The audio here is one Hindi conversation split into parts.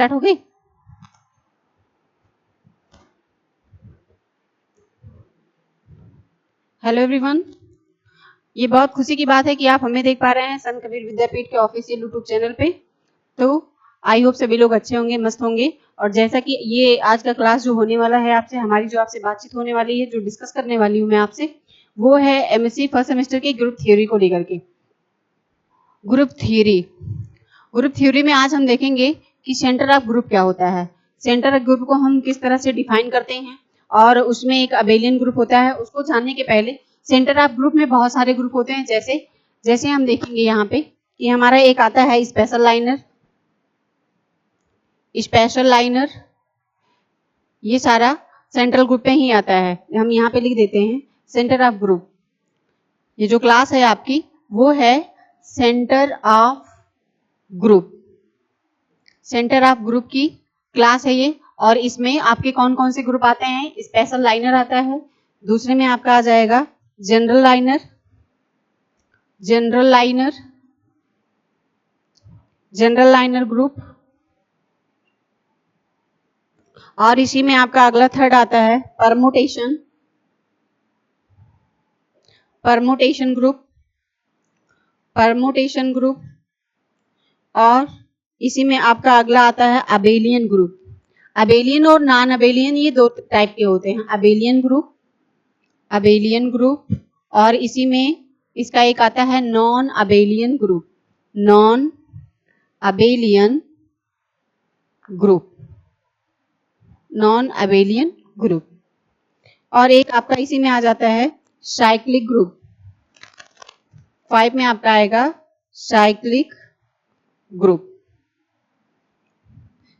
स्टार्ट हो गई। हेलो एवरीवन, ये बहुत खुशी की बात है कि आप हमें देख पा रहे हैं संत कबीर विद्यापीठ के ऑफिशियल यूट्यूब चैनल पे। तो आई होप सभी लोग अच्छे होंगे, मस्त होंगे। और जैसा कि ये आज का क्लास जो होने वाला है आपसे, हमारी जो आपसे बातचीत होने वाली है, जो डिस्कस करने वाली हूँ मैं आपसे, वो है एमएससी फर्स्ट सेमेस्टर के ग्रुप थ्योरी को लेकर के। ग्रुप थ्योरी में आज हम देखेंगे कि सेंटर ऑफ ग्रुप क्या होता है, सेंटर ऑफ ग्रुप को हम किस तरह से डिफाइन करते हैं, और उसमें एक अबेलियन ग्रुप होता है। उसको जानने के पहले सेंटर ऑफ ग्रुप में बहुत सारे ग्रुप होते हैं। जैसे जैसे हम देखेंगे यहाँ पे कि हमारा एक आता है स्पेशल लाइनर, ये सारा सेंट्रल ग्रुप पे ही आता है। हम यहाँ पे लिख देते हैं सेंटर ऑफ ग्रुप। ये जो क्लास है आपकी वो है centre of group, centre of group की क्लास है ये। और इसमें आपके कौन कौन से ग्रुप आते हैं? स्पेशल लाइनर आता है, दूसरे में आपका आ जाएगा जनरल लाइनर ग्रुप, और इसी में आपका अगला थर्ड आता है परमुटेशन ग्रुप, और इसी में आपका अगला आता है अबेलियन ग्रुप। अबेलियन और नॉन अबेलियन ये दो टाइप के होते हैं, अबेलियन ग्रुप, और इसी में इसका एक आता है नॉन अबेलियन ग्रुप, और एक आपका इसी में आ जाता है साइक्लिक ग्रुप। 5 में आपका आएगा साइक्लिक ग्रुप।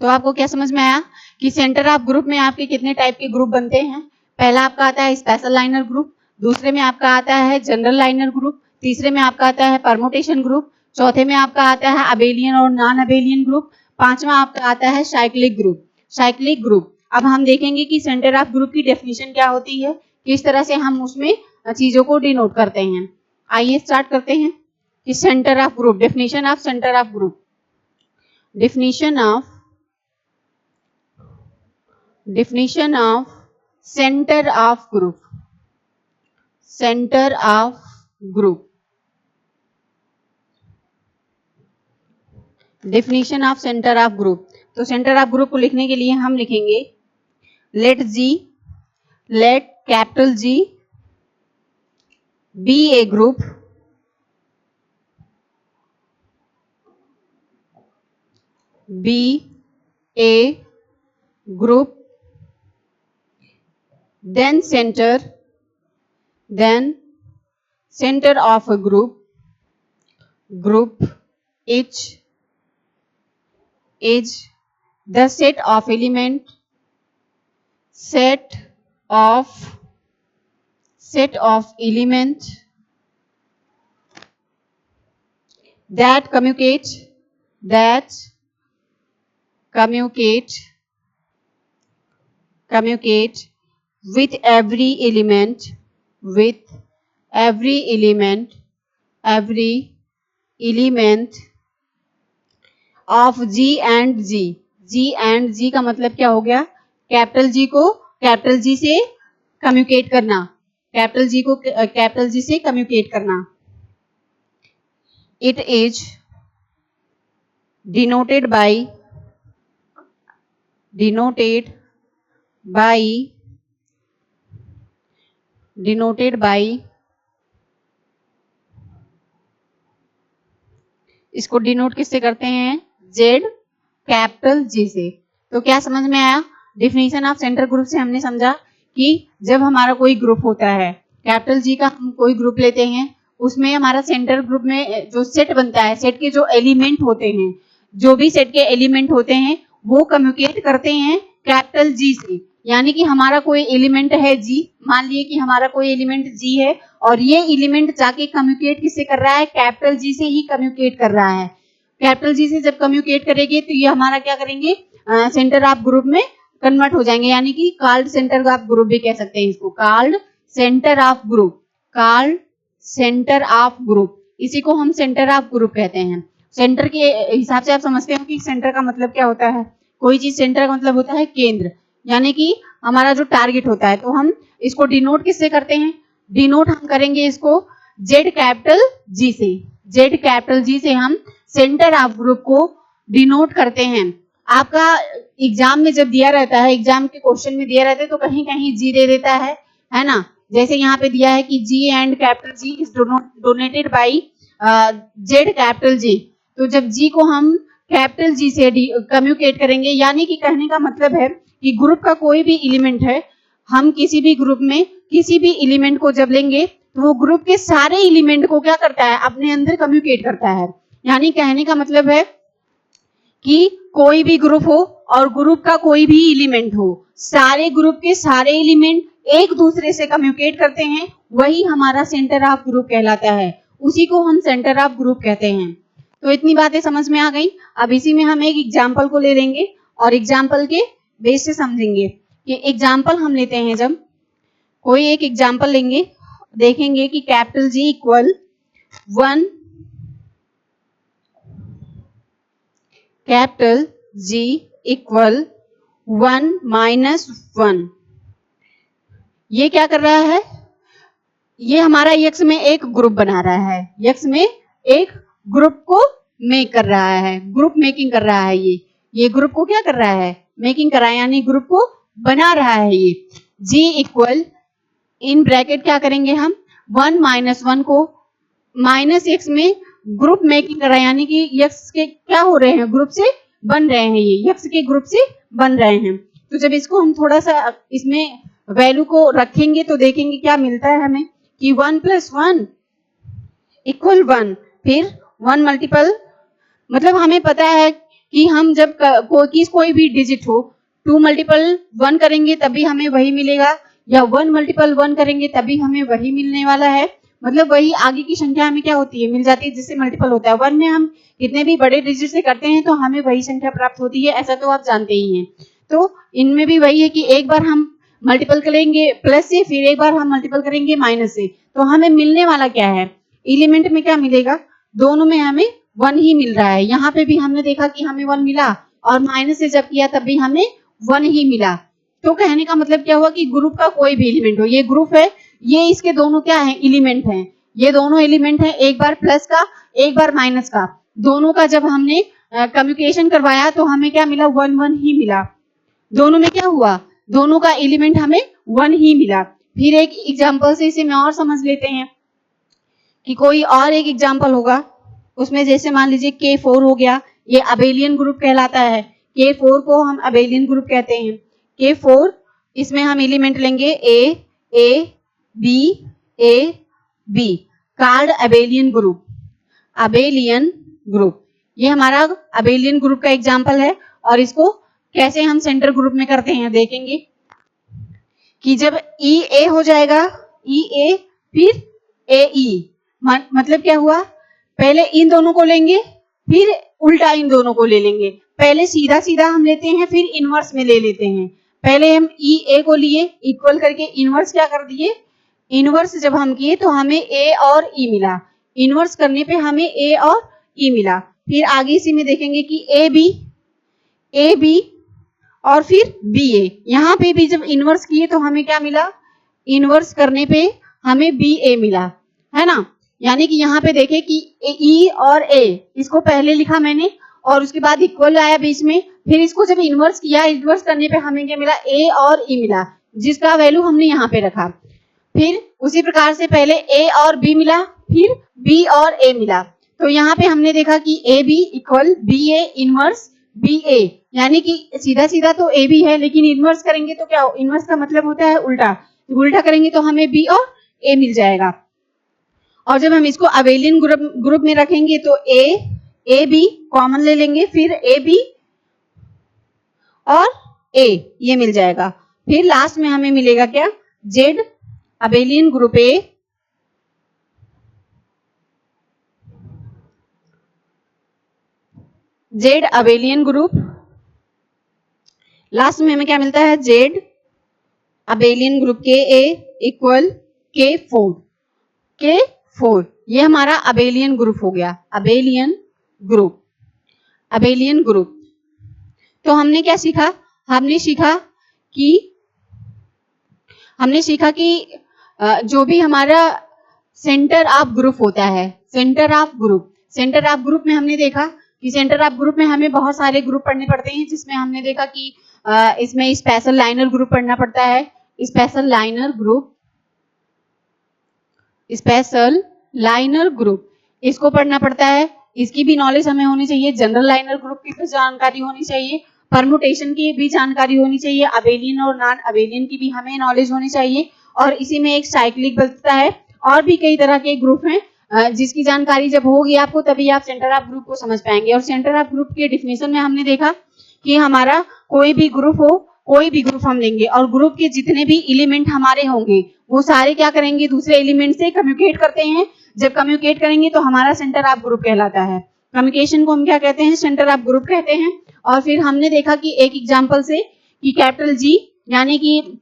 तो आपको क्या समझ में आया कि सेंटर ऑफ ग्रुप में आपके कितने टाइप के ग्रुप बनते हैं? पहला आपका आता है स्पेशल लाइनर ग्रुप, दूसरे में आपका आता है जनरल लाइनर ग्रुप, तीसरे में आपका आता है परमुटेशन ग्रुप, चौथे में आपका आता है अबेलियन और नॉन अबेलियन ग्रुप, पांचवा आपका आता है साइक्लिक ग्रुप। अब हम देखेंगे कि सेंटर ऑफ ग्रुप की डेफिनेशन क्या होती है, किस तरह से हम उसमें चीजों को डिनोट करते हैं। आइए स्टार्ट करते हैं कि centre of group, definition of centre of group. definition of center of group। definition of center of group। तो सेंटर ऑफ ग्रुप को लिखने के लिए हम लिखेंगे let capital G be a group then center of a group is the set of element that communicate with every element of G and G। G का मतलब क्या हो गया? कैपिटल G को कैपिटल G से कम्युनिकेट करना, It is denoted by इसको डिनोट किससे करते हैं? Z कैपिटल G से। तो क्या समझ में आया? डेफिनेशन ऑफ सेंटर ग्रुप से हमने समझा कि जब हमारा कोई ग्रुप होता है, कैपिटल G का हम कोई ग्रुप लेते हैं, उसमें हमारा सेंटर ग्रुप में जो सेट बनता है, सेट के जो एलिमेंट होते हैं, जो भी सेट के एलिमेंट होते हैं वो कम्युनिकेट करते हैं कैपिटल G से। यानी कि हमारा कोई एलिमेंट है G, मान लिए कि हमारा कोई एलिमेंट G है, और ये एलिमेंट जाके कम्युनिकेट किससे कर रहा है? कैपिटल G से ही कम्युनिकेट कर रहा है। कैपिटल G से जब कम्युनिकेट करेंगे तो ये हमारा क्या करेंगे? सेंटर ऑफ ग्रुप में कन्वर्ट हो जाएंगे, यानी कि कॉल्ड सेंटर ऑफ ग्रुप भी कह सकते हैं इसको, कॉल्ड सेंटर ऑफ ग्रुप। इसी को हम सेंटर ऑफ ग्रुप कहते हैं। सेंटर के हिसाब से आप समझते हो कि सेंटर का मतलब क्या होता है? कोई चीज सेंटर का मतलब होता है केंद्र, यानी कि हमारा जो टारगेट होता है। तो हम इसको डिनोट किससे करते हैं? डिनोट हम करेंगे इसको जेड कैपिटल जी से। जेड कैपिटल जी से हम सेंटर ऑफ ग्रुप को डिनोट करते हैं। आपका एग्जाम में जब दिया रहता है, एग्जाम के क्वेश्चन में दिया रहता है तो कहीं कहीं जी दे देता है ना। जैसे यहाँ पे दिया है कि G and capital G is donated by Z capital G. तो जब जी को हम कैपिटल जी से कम्युनिकेट करेंगे, यानी कि कहने का मतलब है कि ग्रुप का कोई भी एलिमेंट है, हम किसी भी ग्रुप में किसी भी एलिमेंट को जब लेंगे तो वो ग्रुप के सारे एलिमेंट को क्या करता है? अपने अंदर कम्युनिकेट करता है। यानी कहने का मतलब है कि कोई भी ग्रुप हो और ग्रुप का कोई भी एलिमेंट हो, सारे ग्रुप के सारे एलिमेंट एक दूसरे से कम्युनिकेट करते हैं, वही हमारा सेंटर ऑफ ग्रुप कहलाता है। उसी को हम सेंटर ऑफ ग्रुप कहते हैं। तो इतनी बातें समझ में आ गई। अब इसी में हम एक एग्जाम्पल को ले लेंगे और एग्जाम्पल के बेस से समझेंगे कि एग्जाम्पल हम लेते हैं। जब कोई एक एग्जाम्पल लेंगे, देखेंगे कि capital G equal 1, capital G equal 1 minus 1। ये क्या कर रहा है? ये हमारा यक्स में एक ग्रुप बना रहा है, यक्स में एक ग्रुप को मेक कर रहा है, ग्रुप मेकिंग कर रहा है। ये ग्रुप को क्या कर रहा है? मेकिंग कर रहा है, यानी ग्रुप को बना रहा है। ये जी इक्वल इन ब्रैकेट क्या करेंगे हम? 1 माइनस 1 को माइनस एक्स में ग्रुप मेकिंग कर रहा है, यानी कि यक्स के क्या हो रहे हैं? ग्रुप से बन रहे हैं। ये यक्स के ग्रुप से बन रहे हैं। तो जब इसको हम थोड़ा सा इसमें वैल्यू को रखेंगे तो देखेंगे क्या मिलता है हमें कि 1 प्लस 1 इक्वल 1। फिर 1 मल्टीपल, मतलब हमें पता है कि हम जब कोई भी डिजिट हो 2 मल्टीपल 1 करेंगे तभी हमें वही मिलेगा, या 1 मल्टीपल 1 करेंगे तभी हमें वही मिलने वाला है। मतलब वही आगे की संख्या हमें क्या होती है? मिल जाती है, जिससे मल्टीपल होता है। 1 में हम कितने भी बड़े डिजिट से करते हैं तो हमें वही संख्या प्राप्त होती है, ऐसा तो आप जानते ही हैं। तो इनमें भी वही है कि एक बार हम मल्टीपल करेंगे प्लस से, फिर एक बार हम मल्टीपल करेंगे माइनस से, तो हमें मिलने वाला क्या है? एलिमेंट में क्या मिलेगा? दोनों में हमें 1 ही मिल रहा है। यहाँ पे भी हमने देखा कि हमें 1 मिला और माइनस से जब किया तब भी हमें 1 ही मिला। तो कहने का मतलब क्या हुआ कि ग्रुप का कोई भी एलिमेंट हो, ये ग्रुप है, ये इसके दोनों क्या है? एलिमेंट हैं। ये दोनों एलिमेंट हैं, एक बार प्लस का एक बार माइनस का, दोनों का जब हमने कम्युनिकेशन करवाया तो हमें क्या मिला? 1 1 ही मिला। दोनों में क्या हुआ? दोनों का एलिमेंट हमें 1 ही मिला। फिर एक एग्जांपल से इसे मैं और समझ लेते हैं कि कोई और एक एग्जांपल होगा, उसमें जैसे मान लीजिए K4 हो गया, ये अबेलियन ग्रुप कहलाता है। K4 को हम अबेलियन ग्रुप कहते हैं। K4 इसमें हम एलिमेंट लेंगे A B, card abelian group. Abelian group ये हमारा अबेलियन ग्रुप का एग्जांपल है। और इसको कैसे हम सेंटर ग्रुप में करते हैं देखेंगे कि जब E A हो जाएगा, EA फिर AE, मतलब क्या हुआ? पहले इन दोनों को लेंगे फिर उल्टा इन दोनों को ले लेंगे। पहले सीधा सीधा हम लेते हैं फिर इनवर्स में ले लेते हैं। पहले हम EA को लिए, इक्वल करके इनवर्स क्या कर दिए? इनवर्स जब हम किए तो हमें A और E मिला। इनवर्स करने पे हमें A और E मिला। फिर आगे इसी में देखेंगे कि AB और फिर BA। यहाँ पे भी जब इनवर्स किए तो हमें क्या मिला? इनवर्स करने पे हमें BA मिला, है ना। यानी कि यहाँ पे देखें कि E और A, इसको पहले लिखा मैंने और उसके बाद इक्वल आया बीच में, फिर इसको जब इनवर्स किया, इनवर्स करने पे हमें क्या मिला? A और E मिला, जिसका वैल्यू हमने यहाँ पे रखा। फिर उसी प्रकार से पहले A और B मिला, फिर B और A मिला। तो यहाँ पे हमने देखा कि AB equal BA inverse BA, यानी कि सीधा सीधा तो AB है, लेकिन इनवर्स करेंगे तो क्या? इनवर्स का मतलब होता है उल्टा, उल्टा करेंगे तो हमें B और A मिल जाएगा। और जब हम इसको अबेलियन ग्रुप में रखेंगे तो AB कॉमन ले लेंगे, फिर AB और A ये मिल जाएगा। फिर लास्ट में हमें मिलेगा क्या? Z abelian group A Z abelian group, last में हमें क्या मिलता है? Z अबेलियन ग्रुप के A इक्वल K4 ये हमारा अबेलियन ग्रुप हो गया। अबेलियन ग्रुप तो हमने क्या सीखा, हमने सीखा कि जो भी हमारा सेंटर ऑफ ग्रुप होता है, सेंटर ऑफ ग्रुप में हमने देखा कि सेंटर ऑफ ग्रुप में हमें बहुत सारे ग्रुप पढ़ने पड़ते हैं, जिसमें हमने देखा कि इसमें स्पेशल लाइनर ग्रुप पढ़ना पड़ता है, स्पेशल लाइनर ग्रुप इसको पढ़ना पड़ता है, इसकी भी नॉलेज हमें होनी चाहिए, जनरल लाइनर ग्रुप की भी जानकारी होनी चाहिए, परमुटेशन की भी जानकारी होनी चाहिए, अबेलियन और नॉन अबेलियन की भी हमें नॉलेज होनी चाहिए, और इसी में एक साइक्लिक बचता है, और भी कई तरह के ग्रुप हैं जिसकी जानकारी जब होगी आपको तभी आप सेंटर ऑफ ग्रुप को समझ पाएंगे। और सेंटर ऑफ ग्रुप के डिफिनेशन में हमने देखा कि हमारा कोई भी ग्रुप हो, कोई भी ग्रुप हम लेंगे और ग्रुप के जितने भी एलिमेंट हमारे होंगे वो सारे क्या करेंगे, दूसरे एलिमेंट से कम्युनिकेट करते हैं। जब कम्युनिकेट करेंगे तो हमारा सेंटर ऑफ ग्रुप कहलाता है। कम्युनिकेशन को हम क्या कहते हैं, सेंटर ऑफ ग्रुप कहते हैं। और फिर हमने देखा कि एक एग्जांपल से कि कैपिटल जी यानी कि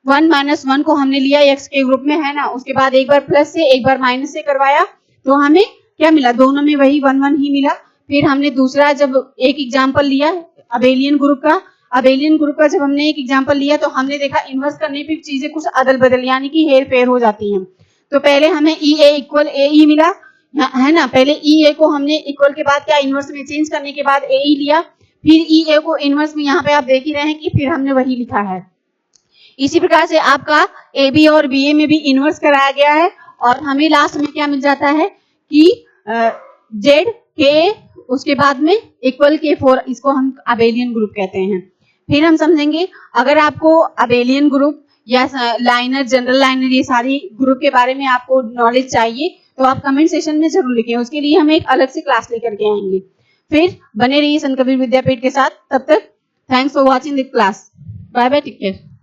1 - 1 को हमने लिया x के ग्रुप में, है ना, उसके बाद एक बार प्लस से एक बार माइनस से करवाया तो हमें क्या मिला, दोनों में वही 1 1 ही मिला। फिर हमने दूसरा जब एक एग्जांपल लिया अबेलियन ग्रुप का जब हमने एक एग्जांपल लिया तो हमने देखा इन्वर्स करने पे चीजें कुछ अदल बदल यानी कि हेर फेर हो जाती हैं। तो पहले हमें EA इक्वल AE मिला, है ना, पहले EA को हमने इक्वल के बाद क्या इन्वर्स में चेंज करने के बाद AE लिया, फिर EA को इन्वर्स में यहाँ पे आप देख ही रहे हैं कि फिर हमने वही लिखा है। इसी प्रकार से आपका AB और BA में भी इन्वर्स कराया गया है और हमें लास्ट में क्या मिल जाता है कि Z K उसके बाद में इक्वल K4, इसको हम अबेलियन ग्रुप कहते हैं। फिर हम समझेंगे अगर आपको अबेलियन ग्रुप या लाइनर, जनरल लाइनर, ये सारी ग्रुप के बारे में आपको नॉलेज चाहिए तो आप कमेंट सेशन में जरूर लिखें, उसके लिए हम एक अलग से क्लास लेकर के आएंगे। फिर बने रहिए संत कबीर विद्यापीठ के साथ, तब तक thanks for watching this class, bye bye, take care.